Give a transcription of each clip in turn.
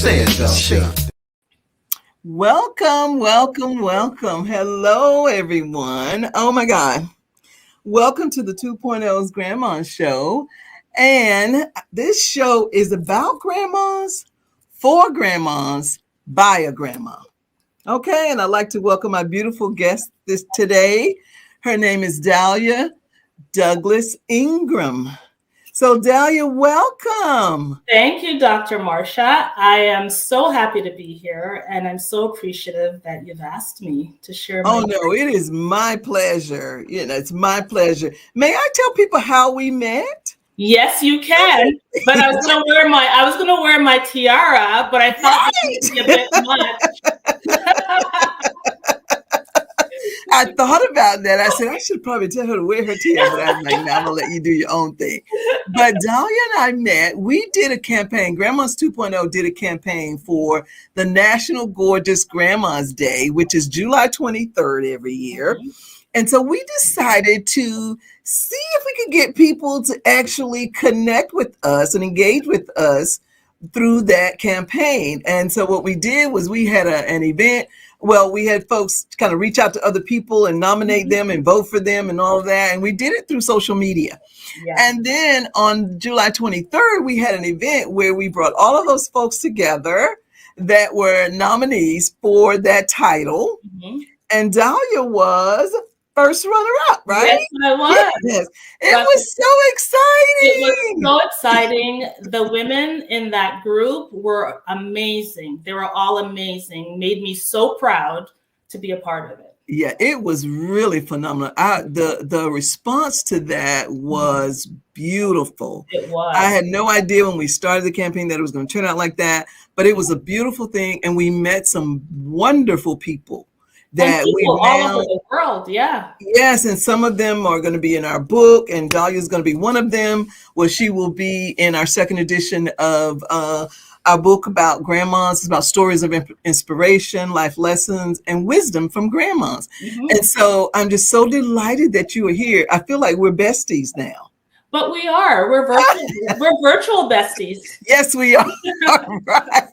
Say it, though. Say it. Welcome, welcome, welcome. Hello, everyone. Oh, my God. Welcome to the 2.0's Grandma Show. And this show is about grandmas, for grandmas, by a grandma. Okay, and I'd like to welcome my beautiful guest today. Her name is Dahlia Douglas-Ingram. So, Dahlia, welcome. Thank you, Dr. Marcia. I am so happy to be here, and I'm so appreciative that you've asked me to share my no, it is my pleasure. It's my pleasure. May I tell people how we met? Yes, you can. But I was gonna wear my tiara, but I thought it would be a bit much. I thought about that. I said, I should probably tell her to wear her tiara, but I was like, no, I'm going to let you do your own thing. But Dahlia and I met. We did a campaign. Grandmas 2.0 did a campaign for the National Gorgeous Grandmas Day, which is July 23rd every year. Mm-hmm. And so we decided to see if we could get people to actually connect with us and engage with us through that campaign. And so what we did was we had an event. Well, we had folks kind of reach out to other people and nominate them and vote for them and all of that. And we did it through social media. Yeah. And then on July 23rd, we had an event where we brought all of those folks together that were nominees for that title. Mm-hmm. And Dahlia was first runner-up, right? Yes, I was. Yes. It was so exciting. It was so exciting. The women in that group were amazing. They were all amazing. Made me so proud to be a part of it. Yeah, it was really phenomenal. The response to that was beautiful. It was. I had no idea when we started the campaign that it was going to turn out like that, but it was a beautiful thing, and we met some wonderful people. That we all over the world, yeah. Yes, and some of them are going to be in our book, and Dahlia is going to be one of them, where she will be in our second edition of our book about grandmas. It's about stories of inspiration, life lessons, and wisdom from grandmas. Mm-hmm. And so I'm just so delighted that you are here. I feel like we're besties now. But we are. We're virtual besties. Yes, we are. Right.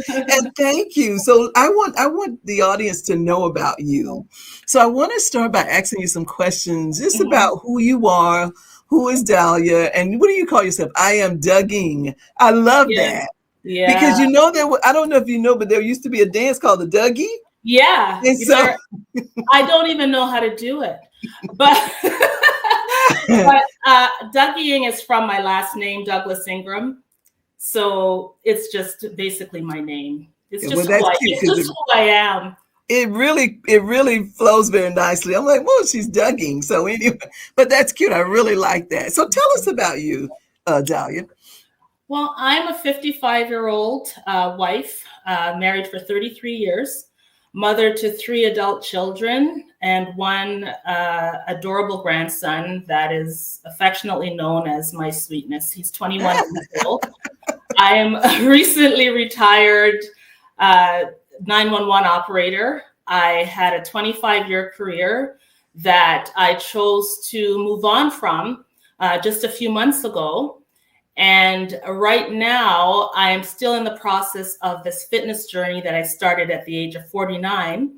And thank you. So I want the audience to know about you. So I want to start by asking you some questions just about who you are, who is Dahlia, and what do you call yourself? iamdougieing. I love that. Yeah. Because I don't know if you know, but there used to be a dance called the Dougie. Yeah. And so I don't even know how to do it. But Dougieing is from my last name, Douglas-Ingram. So it's just basically my name. It's just who I am. It really flows very nicely. I'm like, well, she's Dougieing. So anyway, but that's cute. I really like that. So tell us about you, Dahlia. Well, I'm a 55-year-old wife, married for 33 years. Mother to 3 adult children and one adorable grandson that is affectionately known as my sweetness. He's 21 years old. I am a recently retired 911 operator. I had a 25-year career that I chose to move on from just a few months ago. And right now, I am still in the process of this fitness journey that I started at the age of 49.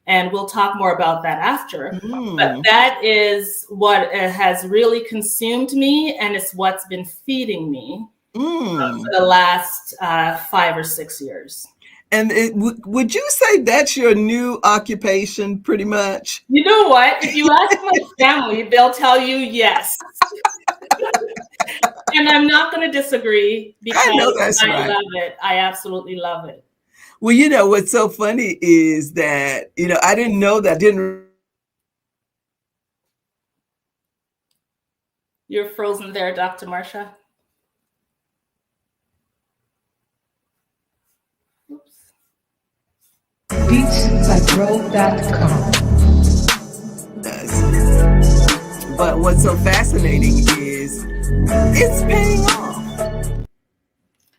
And we'll talk more about that after. But that is what has really consumed me. And it's what's been feeding me for the last 5 or 6 years. And would you say that's your new occupation pretty much? You know what? If you ask my family, they'll tell you yes. And I'm not going to disagree because I love it. I absolutely love it. Well, what's so funny is that, I didn't know that. You're frozen there, Dr. Marcia. Oops. Beatsbypro.com. But what's so fascinating is it's paying off.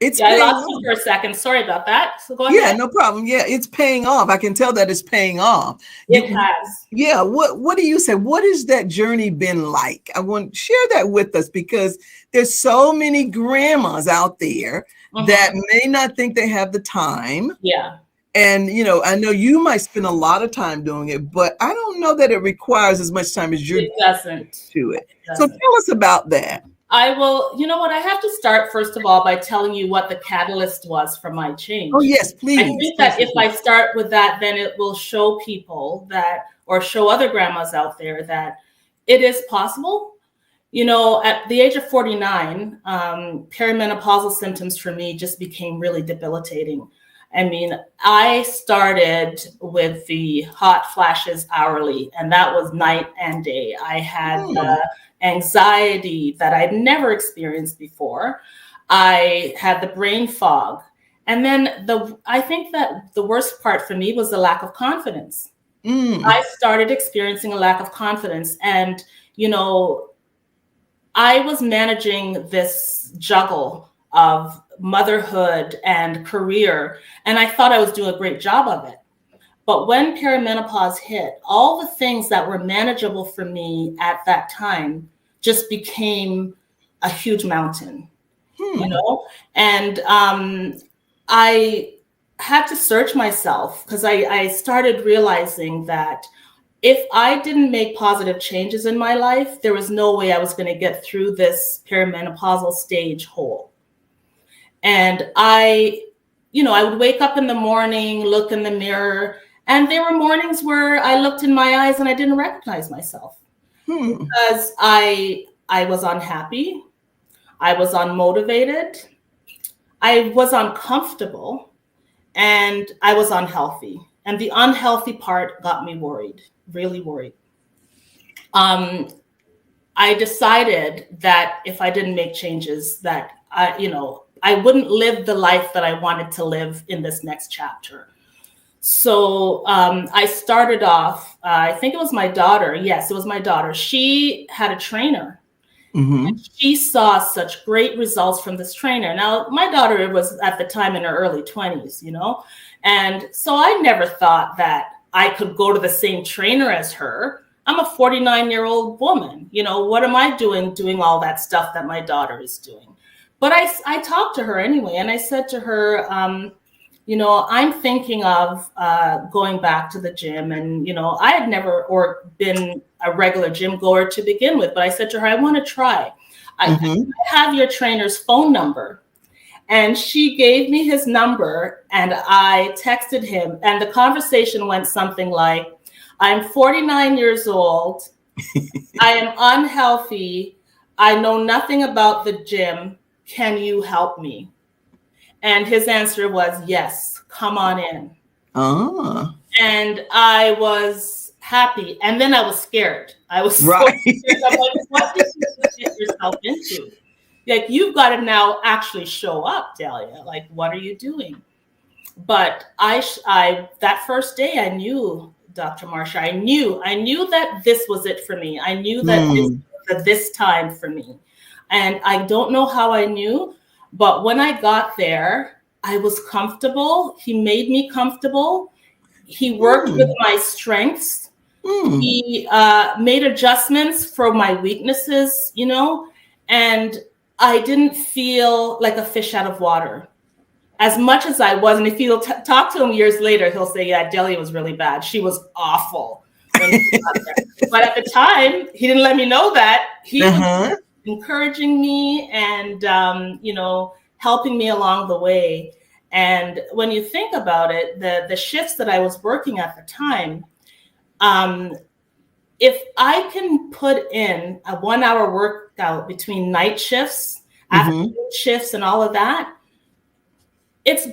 I lost you for a second. Sorry about that. So go ahead. Yeah, no problem. Yeah, it's paying off. I can tell that it's paying off. It has. Yeah. What do you say? What has that journey been like? I want to share that with us because there's so many grandmas out there that may not think they have the time. Yeah. And, I know you might spend a lot of time doing it, but I don't know that it requires as much time as you're It doesn't. to it. It So doesn't. tell us about that. I will, you know what, I have to start first of all by telling you what the catalyst was for my change. Oh, yes, please. I think that if I start with that, then it will show people that, or show other grandmas out there that it is possible. At the age of 49, perimenopausal symptoms for me just became really debilitating. I mean, I started with the hot flashes hourly, and that was night and day. I had anxiety that I'd never experienced before. I had the brain fog. And then I think that the worst part for me was the lack of confidence. I started experiencing a lack of confidence. And, I was managing this juggle of motherhood and career, and I thought I was doing a great job of it. But when perimenopause hit, all the things that were manageable for me at that time just became a huge mountain, And I had to search myself because I started realizing that if I didn't make positive changes in my life, there was no way I was going to get through this perimenopausal stage whole. And I would wake up in the morning, look in the mirror, and there were mornings where I looked in my eyes and I didn't recognize myself because I was unhappy, I was unmotivated, I was uncomfortable, and I was unhealthy. And the unhealthy part got me worried, really worried. I decided that if I didn't make changes, that I wouldn't live the life that I wanted to live in this next chapter. So I started off, I think it was my daughter. Yes, it was my daughter. She had a trainer. And she saw such great results from this trainer. Now, my daughter was at the time in her early 20s, and so I never thought that I could go to the same trainer as her. I'm a 49-year-old woman. What am I doing all that stuff that my daughter is doing? But I talked to her anyway, and I said to her, I'm thinking of going back to the gym. And, I had never been a regular gym goer to begin with, but I said to her, I want to try. I have your trainer's phone number. And she gave me his number and I texted him. And the conversation went something like, I'm 49 years old. I am unhealthy. I know nothing about the gym. Can you help me? And his answer was, yes, come on in. And I was happy. And then I was scared. I was so scared. I'm like, what did you get yourself into? Like, you've got to now actually show up, Dahlia. Like, what are you doing? But I that first day, I knew, Dr. Marsha, I knew that this was it for me. I knew that this time for me. And I don't know how I knew, but when I got there, I was comfortable. He made me comfortable. He worked with my strengths. He made adjustments for my weaknesses, and I didn't feel like a fish out of water as much as I was. And if you'll talk to him years later, he'll say, yeah, Dahlia was really bad. She was awful. When he got there. But at the time, he didn't let me know that. He was encouraging me and, helping me along the way. And when you think about it, the shifts that I was working at the time, if I can put in a 1-hour workout between night shifts, afternoon shifts, and all of that, it's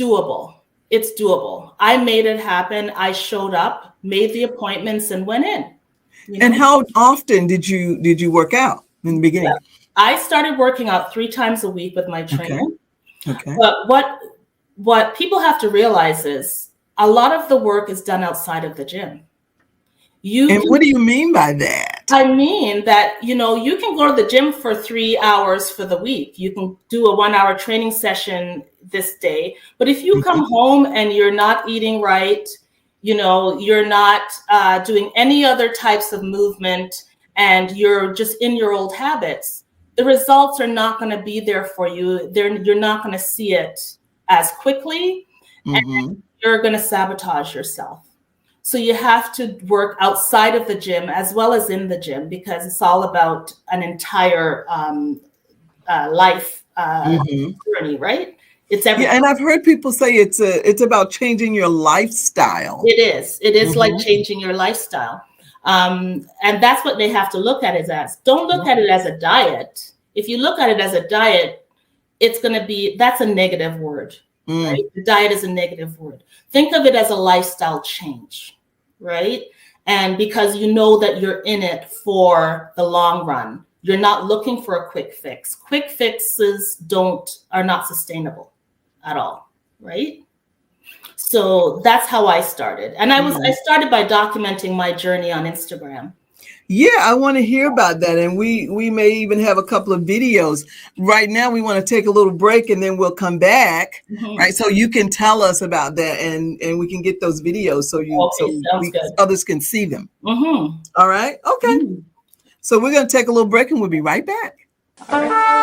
doable. It's doable. I made it happen. I showed up, made the appointments, and went in. And how often did you work out in the beginning? Yeah. I started working out 3 times a week with my trainer. Okay. But what people have to realize is a lot of the work is done outside of the gym. What do you mean by that? I mean that, you can go to the gym for 3 hours for the week. You can do a 1-hour training session this day. But if you come home and you're not eating right, you're not doing any other types of movement, and you're just in your old habits, the results are not going to be there for you. You're not going to see it as quickly, and you're going to sabotage yourself. So you have to work outside of the gym as well as in the gym, because it's all about an entire life journey, right? It's everything. Yeah, and I've heard people say it's about changing your lifestyle. It is. It is like changing your lifestyle. And that's what they have to look at it as. Don't look at it as a diet. If you look at it as a diet, that's a negative word, right? The diet is a negative word. Think of it as a lifestyle change, right? And because you know that you're in it for the long run, you're not looking for a quick fix. Quick fixes are not sustainable at all, right? So that's how I started. And I started by documenting my journey on Instagram. Yeah, I want to hear about that. And we may even have a couple of videos. Right now, we want to take a little break and then we'll come back. Right. So you can tell us about that and we can get those videos so others can see them. All right. Okay. So we're going to take a little break and we'll be right back. All right.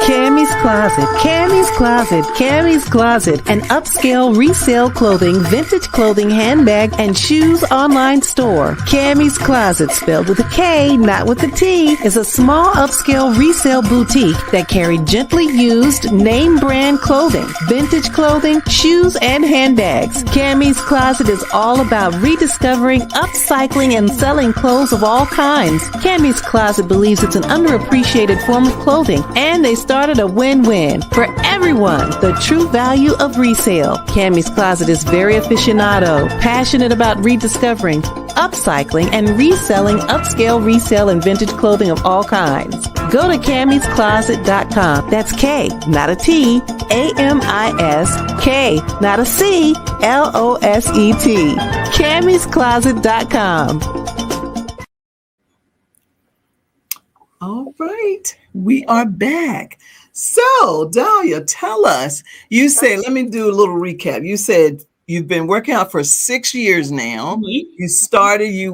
Cammie's Closet, Cammie's Closet, Cammie's Closet, an upscale resale clothing, vintage clothing, handbag, and shoes online store. Cammie's Closet, spelled with a K, not with a T, is a small upscale resale boutique that carry gently used name brand clothing, vintage clothing, shoes, and handbags. Cammie's Closet is all about rediscovering, upcycling, and selling clothes of all kinds. Cammie's Closet believes it's an underappreciated form of clothing, and they started a win-win for everyone. The true value of resale. Cammie's Closet is very aficionado, passionate about rediscovering, upcycling, and reselling upscale resale and vintage clothing of all kinds. Go to cammiescloset.com. That's K, not a T, A-M-I-S, K, not a C, L-O-S-E-T. cammiescloset.com. All right, we are back. So, Dahlia, tell us, you said, let me do a little recap. You said you've been working out for 6 years now. You started, you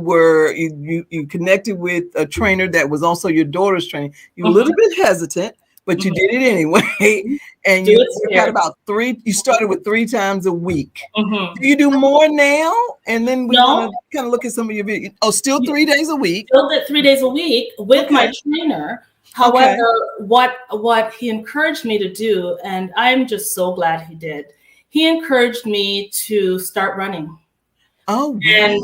connected with a trainer that was also your daughter's trainer. You were a little bit hesitant, but you did it anyway. And you started with 3 times a week. Do you do more now? And then we want to kind of look at some of your videos. Oh, still 3 days a week? Still 3 days a week with my trainer. However, what he encouraged me to do, and I'm just so glad he did, he encouraged me to start running. Oh, wow. And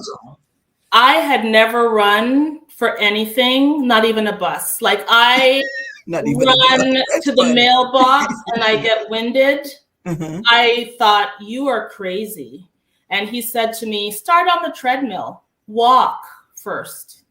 I had never run for anything, not even a bus. Like I run to the mailbox and I get winded. I thought, you are crazy. And he said to me, start on the treadmill, walk first.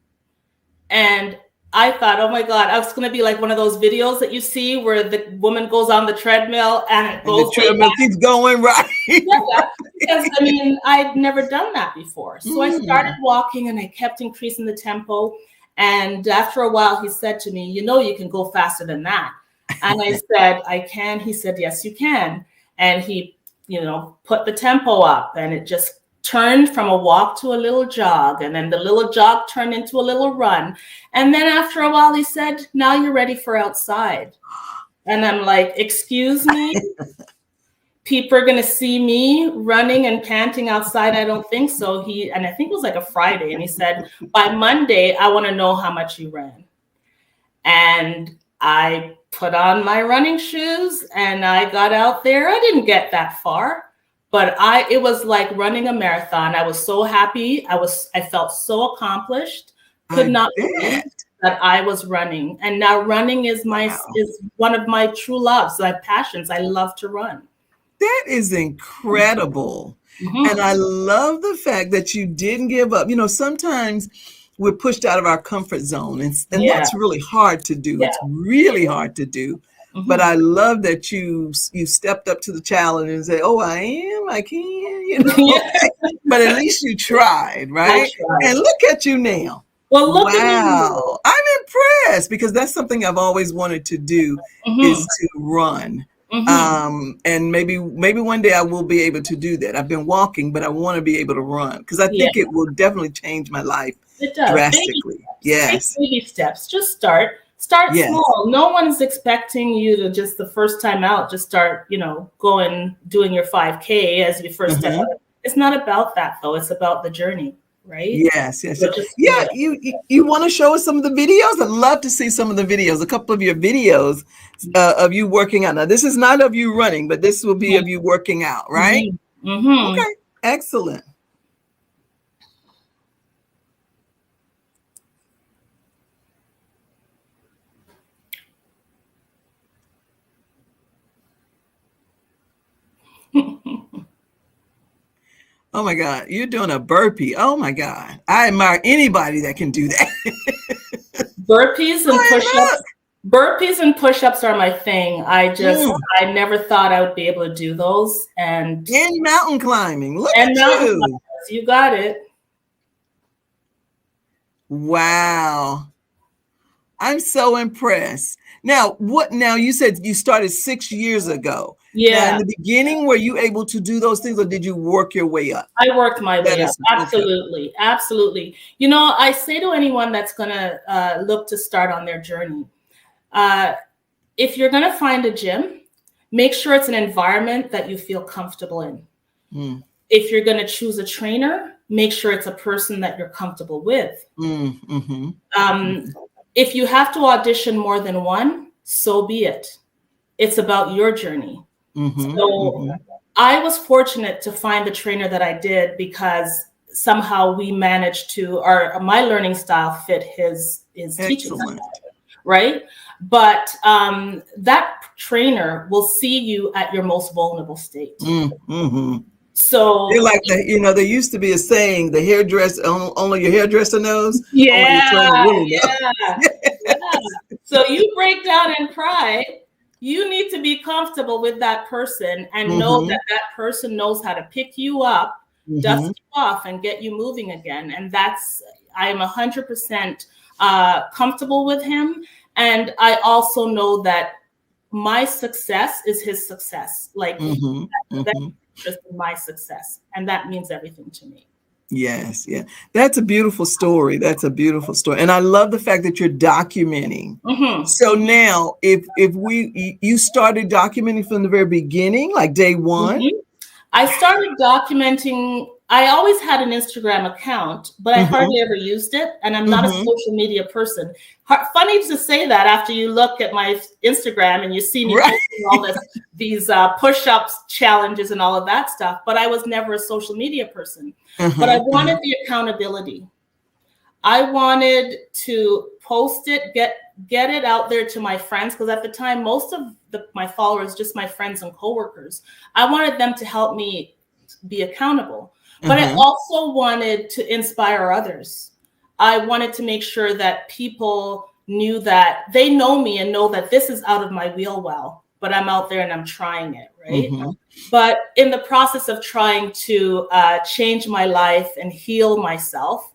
And I thought, oh my God, I was going to be like one of those videos that you see where the woman goes on the treadmill and it goes. The treadmill keeps going, right? Because I mean, I'd never done that before. So I started walking and I kept increasing the tempo. And after a while, he said to me, you know, you can go faster than that. And I said, I can. He said, yes, you can. And he, put the tempo up and it just turned from a walk to a little jog. And then the little jog turned into a little run. And then after a while, he said, now you're ready for outside. And I'm like, excuse me? People are going to see me running and panting outside? I don't think so. And I think it was like a Friday. And he said, by Monday, I want to know how much you ran. And I put on my running shoes and I got out there. I didn't get that far. But it was like running a marathon. I was so happy. I felt so accomplished. Could not believe that I was running. And now running is one of my true loves, my passions. I love to run. That is incredible. And I love the fact that you didn't give up. Sometimes we're pushed out of our comfort zone and that's really hard to do. It's really hard to do. But I love that you stepped up to the challenge and said, oh, I can, but at least you tried, right? And look at you now. Well, look at you. I'm impressed because that's something I've always wanted to do is to run. And maybe one day I will be able to do that. I've been walking, but I want to be able to run because I think it will definitely change my life It does. drastically. Yes. Take baby steps. Just start. Start Yes. small. No one's expecting you to just the first time out, just start, doing your 5K as you first step out. It's not about that though. It's about the journey, right? Yes. So Yeah. You want to show us some of the videos? I'd love to see some of the videos, a couple of your videos of you working out. Now, this is not of you running, but this will be of you working out, right? Mm-hmm. Okay. Excellent. Oh my God, you're doing a burpee. Oh my God. I admire anybody that can do that. Burpees and push-ups. Burpees and push-ups are my thing. I never thought I would be able to do those. And mountain climbing. Look at you. You got it. Wow. I'm so impressed. Now, you said you started 6 years ago. Yeah. Now, in the beginning, were you able to do those things or did you work your way up? I worked my way up. Absolutely. Okay. Absolutely. I say to anyone that's going to look to start on their journey, if you're going to find a gym, make sure it's an environment that you feel comfortable in. If you're going to choose a trainer, make sure it's a person that you're comfortable with. If you have to audition more than one, so be it. It's about your journey. I was fortunate to find the trainer that I did because somehow we managed to, my learning style fit his teaching style, right? But that trainer will see you at your most vulnerable state. So they're like there used to be a saying, the hairdresser, only your hairdresser knows. Yeah. So you break down and cry. You need to be comfortable with that person and know that person knows how to pick you up, dust you off, and get you moving again. And I am 100% comfortable with him. And I also know that my success is his success. Like that's just my success. And that means everything to me. Yes. Yeah. That's a beautiful story. And I love the fact that you're documenting. So now if you started documenting from the very beginning, like day one. I started documenting. I always had an Instagram account, but I hardly ever used it. And I'm not a social media person. Funny to say that after you look at my Instagram and you see me posting all these push-ups challenges and all of that stuff. But I was never a social media person. But I wanted the accountability. I wanted to post it, get it out there to my friends. Because at the time, most of my followers, just my friends and coworkers, I wanted them to help me be accountable. But I also wanted to inspire others. I wanted to make sure that people knew that they know me and know that this is out of my wheel well, but I'm out there and I'm trying it, right? But in the process of trying to change my life and heal myself,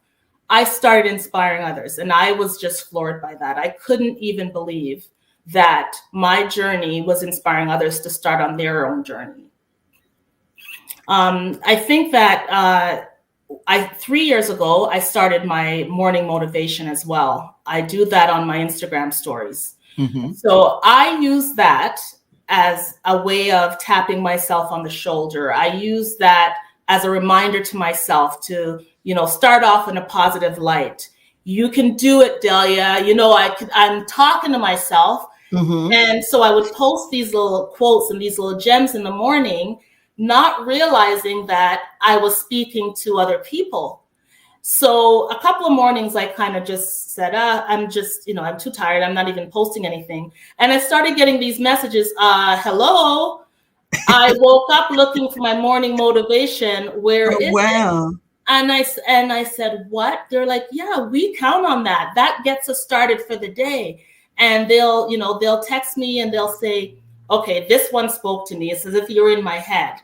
I started inspiring others. And I was just floored by that. I couldn't even believe that my journey was inspiring others to start on their own journey. I think that 3 years ago, I started my morning motivation as well. I do that on my Instagram stories. So I use that as a way of tapping myself on the shoulder. I use that as a reminder to myself to, start off in a positive light. You can do it, Dahlia. I'm talking to myself. And so I would post these little quotes and these little gems in the morning, not realizing that I was speaking to other people. So a couple of mornings, I kind of just said, I'm too tired. I'm not even posting anything. And I started getting these messages. Hello. I woke up looking for my morning motivation. Where is it? And I said, what? They're like, yeah, we count on that. That gets us started for the day. And they'll text me and they'll say, okay, this one spoke to me. It's as if you're in my head.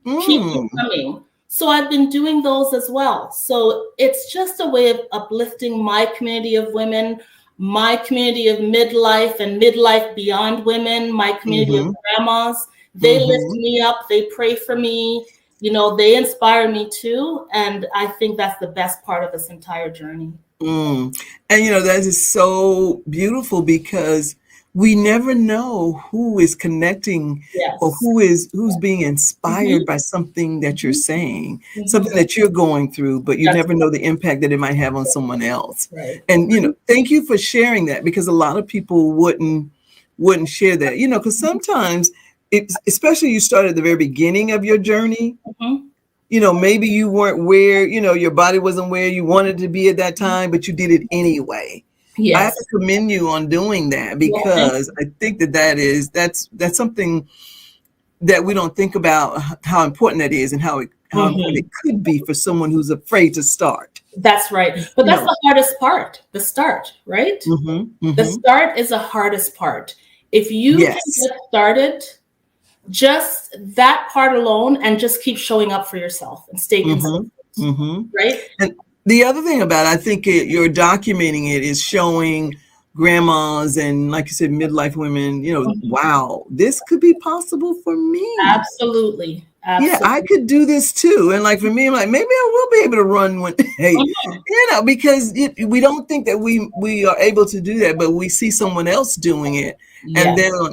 Keep it coming. So I've been doing those as well. So it's just a way of uplifting my community of women, my community of midlife and midlife beyond women, my community of grandmas. They lift me up. They pray for me. They inspire me too. And I think that's the best part of this entire journey. Mm. And that is so beautiful because we never know who is connecting or Yes. who's being inspired Hmm. by something that you're saying, something Hmm. that you're going through, but you That's never know the impact that it might have on someone else. right. And thank you for sharing that, because a lot of people wouldn't share that. Because sometimes especially you start at the very beginning of your journey. Hmm. Maybe you weren't where, your body wasn't where you wanted to be at that time, but you did it anyway. I have to Yes. commend you on doing that, Well, thank because I think that's something that we don't think about, how important that is, and how important you. it could be for someone who's afraid to start. That's right. But You that's know. the hardest part, the start, right? The Mm-hmm. start is the hardest part. If you can Yes. get started, just that part alone, and just keep showing up for yourself and stay Mm-hmm. consistent, Mm-hmm. right? And the other thing about it, I think you're documenting it, is showing grandmas and, like you said, midlife women, Mhm. wow, this could be possible for me. Absolutely. Yeah, I Absolutely. could do this too. And like for me, I'm like, maybe I will be able to run one day, Mhm. because we don't think that we are able to do that, but we see someone else doing it. And Yes. then, like,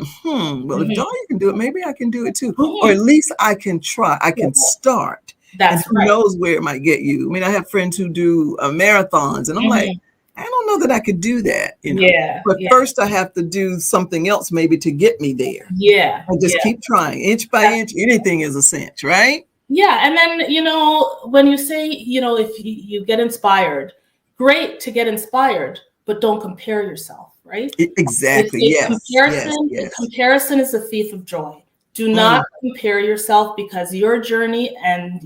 well, if Mhm. Dahlia can do it, maybe I can do it too. Or Mhm. at least I can try, I Yeah, can start. And that's who right. knows where it might get you. I mean, I have friends who do marathons, and I'm like, Mhm. I don't know that I could do that. Yeah. But Yeah. first I have to do something else maybe to get me there. Yeah. I just Yeah. keep trying, inch by inch. Anything is a cinch, right? Yeah, and then when you say if you get inspired, great to get inspired, but don't compare yourself, right? They Exactly. say Yes. Yes. Yes. comparison is the thief of joy. Do not Mm, compare yourself, because your journey and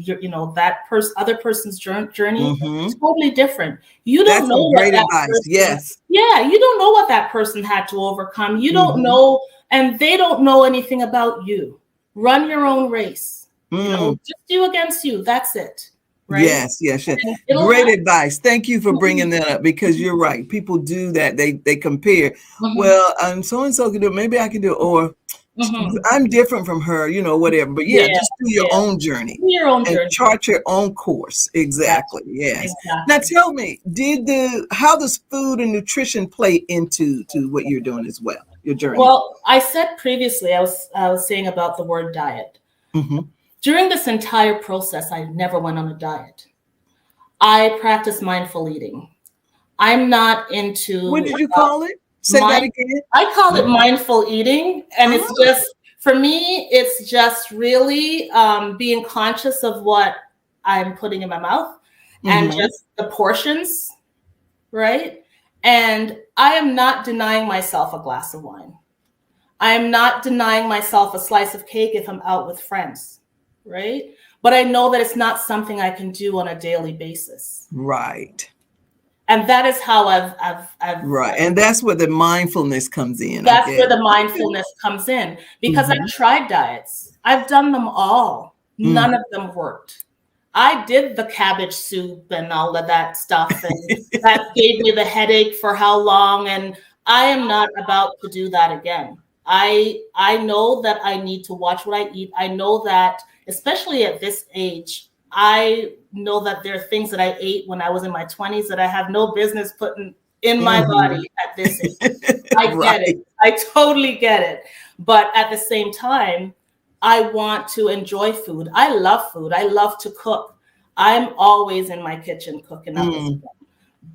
that other person's journey hmm. totally different. You don't That's know some what great that advice. person, Yes. yeah, you don't know what that person had to overcome. You don't Hmm. know, and they don't know anything about you. Run your own race. Mm. Just you against you. That's it, right? Yes. Yes. Yes. And it'll Great happen. advice. Thank you for bringing that up, because you're right. People do that. They compare. Mhm, Well, so and so can do it. Maybe I can do it. Or mhm. I'm different from her. Whatever. But yeah, Yeah, just do your yeah. own journey Do your own and journey. chart your own course. That's Exactly. Yes. Now exactly. tell me, how does food and nutrition play into what you're doing as well? Your journey. Well, I said previously, I was saying about the word diet. Hmm. During this entire process, I never went on a diet. I practice mindful eating. I'm not What into did you call it? Say that mind. again. I call it mindful eating, and it's Ah. just for me. It's just really being conscious of what I'm putting in my mouth, and Hmm. just the portions, right? And I am not denying myself a glass of wine. I am not denying myself a slice of cake if I'm out with friends, right? But I know that it's not something I can do on a daily basis. Right. And that is how Right. And that's where the mindfulness comes in, I that's guess. where the Okay. mindfulness comes in, because I've Hmm. tried diets. I've done them all. Mm. None of them worked. I did the cabbage soup and all of that stuff, and that gave me the headache for how long. And I am not about to do that again. I know that I need to watch what I eat. I know that, especially at this age, I know that there are things that I ate when I was in my 20s that I have no business putting in my Hmm. body at this age. I get it. Right. I totally get it. But at the same time, I want to enjoy food. I love food. I love to cook. I'm always in my kitchen cooking up a Mm. stuff.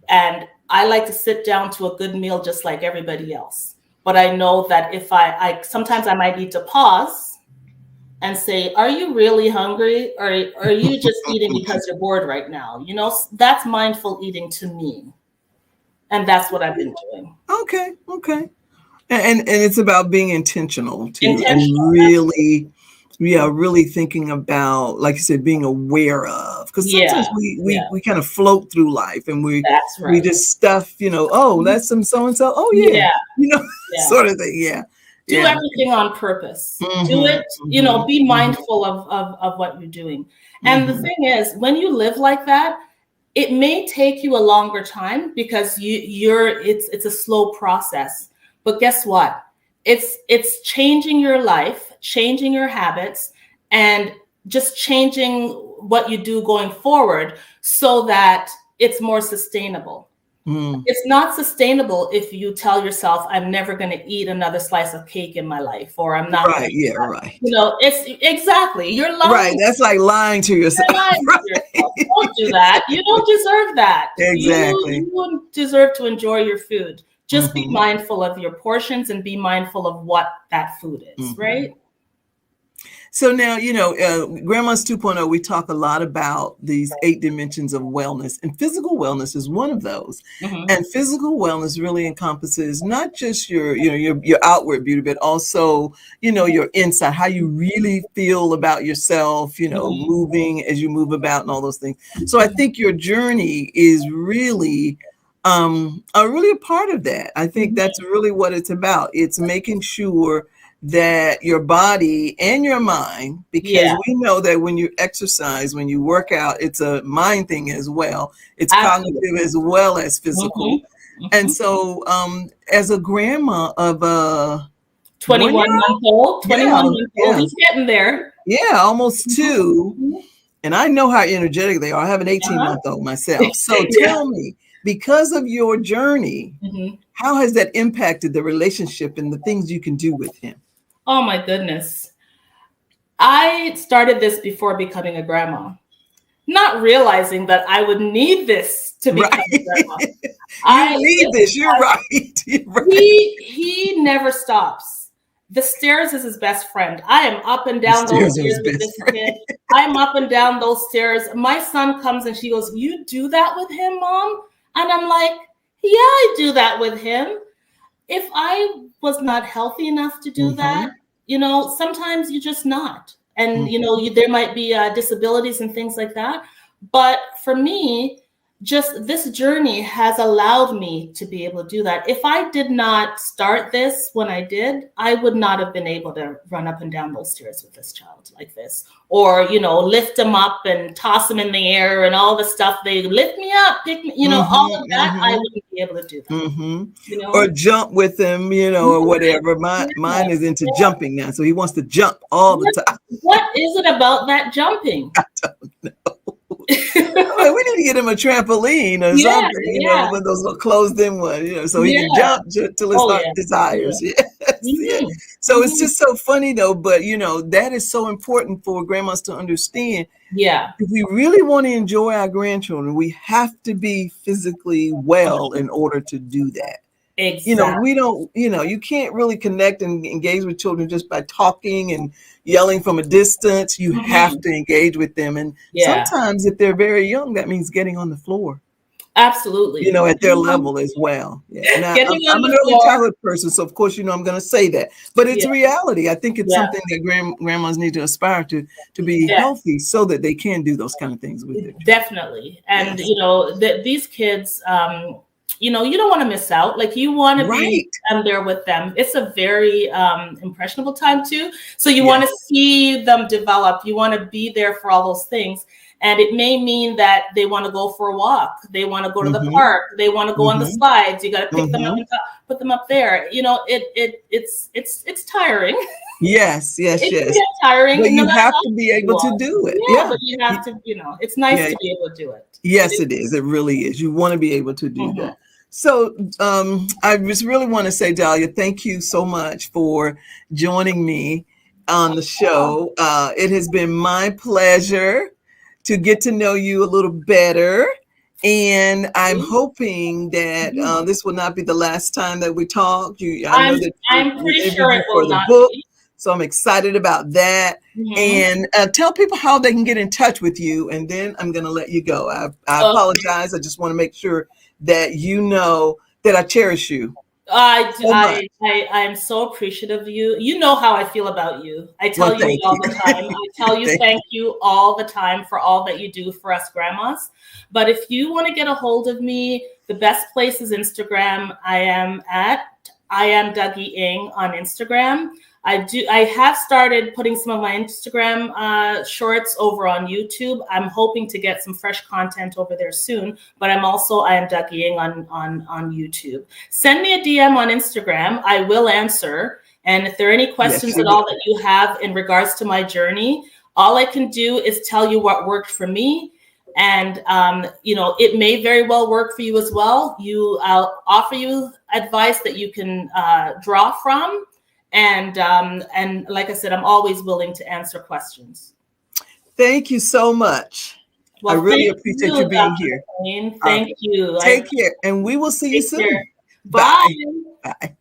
And I like to sit down to a good meal just like everybody else. But I know that if I sometimes I might need to pause and say, are you really hungry? Or are you just eating because you're bored right now? That's mindful eating to me. And that's what I've been doing. Okay. Okay. And it's about being intentional too, and Intentional. really, yeah, really thinking about, like you said, being aware of, because sometimes Yeah. we Yeah. we we kind of float through life, and That's we right. just stuff, oh, that's some so and so, oh yeah, Yeah. Yeah. sort of thing, yeah, Do yeah. everything on purpose. Do Hmm. it, Hmm. be Hmm. mindful of what you're doing. And the Hmm. thing is, when you live like that, it may take you a longer time, because it's a slow process. But guess what? It's changing your life, changing your habits, and just changing what you do going forward, so that it's more sustainable. It's not sustainable if you tell yourself, I'm never going to eat another slice of cake in my life, or I'm not. Right. Yeah. Right. It's exactly. You're lying. Right. That's like lying to yourself. You're lying to yourself. Don't do that. You don't deserve that. Exactly. You deserve to enjoy your food. Just be mindful of your portions and be mindful of what that food is, right? So now, Grandma's 2.0, we talk a lot about these 8 dimensions of wellness, and physical wellness is one of those. And physical wellness really encompasses not just your outward beauty, but also, your inside, how you really feel about yourself, moving as you move about and all those things. So I think your journey is really a part of that. I think that's really what it's about. It's making sure that your body and your mind, because we know that when you exercise, when you work out, it's a mind thing as well. It's cognitive as well as physical. And so as a grandma of a 21-month-old, he's getting there. Yeah, almost 2. And I know how energetic they are. I have an 18-month-old myself. So tell me, because of your journey, how has that impacted the relationship and the things you can do with him? Oh my goodness. I started this before becoming a grandma, not realizing that I would need this to become a grandma. You need this. You're right. He never stops. The stairs is his best friend. I am up and down those stairs with this kid. I'm up and down those stairs. My son comes and she goes, "You do that with him, Mom?" And I'm like, "Yeah, I do that with him." If I was not healthy enough to do that, sometimes you're just not. And, there might be disabilities and things like that. But for me, just this journey has allowed me to be able to do that. If I did not start this when I did, I would not have been able to run up and down those stairs with this child like this, or, lift them up and toss them in the air and all the stuff. They lift me up, pick me, all of that. I wouldn't be able to do that. Or jump with them, or whatever. Mine is into jumping now. So he wants to jump all the time. What is it about that jumping? I don't know. We need to get him a trampoline or something, with those little closed-in ones, so he can jump till his heart desires. So it's just so funny though, but that is so important for grandmas to understand. If we really want to enjoy our grandchildren, we have to be physically well in order to do that. Exactly. We don't, you can't really connect and engage with children just by talking and yelling from a distance. You have to engage with them. And sometimes if they're very young, that means getting on the floor. Absolutely. At their level as well. Now, I'm an early childhood person, so of course, I'm going to say that. But it's reality. I think it's something that grandmas need to aspire to be healthy so that they can do those kind of things with it. Definitely. And, these kids, you don't want to miss out. Like, you want to be there with them. It's a very impressionable time too. So you want to see them develop. You want to be there for all those things. And it may mean that they want to go for a walk. They want to go to the park. They want to go on the slides. You got to pick them up and put them up there. It's tiring. Yes. It can get tiring. But you have to be able to do it. But you have to, it's nice to be able to do it. Yes, it is. It really is. You want to be able to do that. So I just really want to say, Dahlia, thank you so much for joining me on the show. It has been my pleasure to get to know you a little better. And I'm hoping that this will not be the last time that we talk. I'm pretty sure it will not be. So I'm excited about that. And tell people how they can get in touch with you. And then I'm going to let you go. I apologize. I just want to make sure that you know that I cherish you. I'm so appreciative of you. You know how I feel about you. I tell you all the time. I tell you thank you all the time for all that you do for us grandmas. But if you want to get a hold of me, the best place is Instagram. I am at iamdougieing on Instagram. I have started putting some of my Instagram shorts over on YouTube. I'm hoping to get some fresh content over there soon, but I am Dougieing on YouTube. Send me a DM on Instagram. I will answer. And if there are any questions at all that you have in regards to my journey, all I can do is tell you what worked for me. And, it may very well work for you as well. I'll offer you advice that you can draw from. And like I said, I'm always willing to answer questions. Thank you so much. Well, I really appreciate you being Dr. here. Payne. Thank you. Take care, and we will see you soon. Bye. Bye.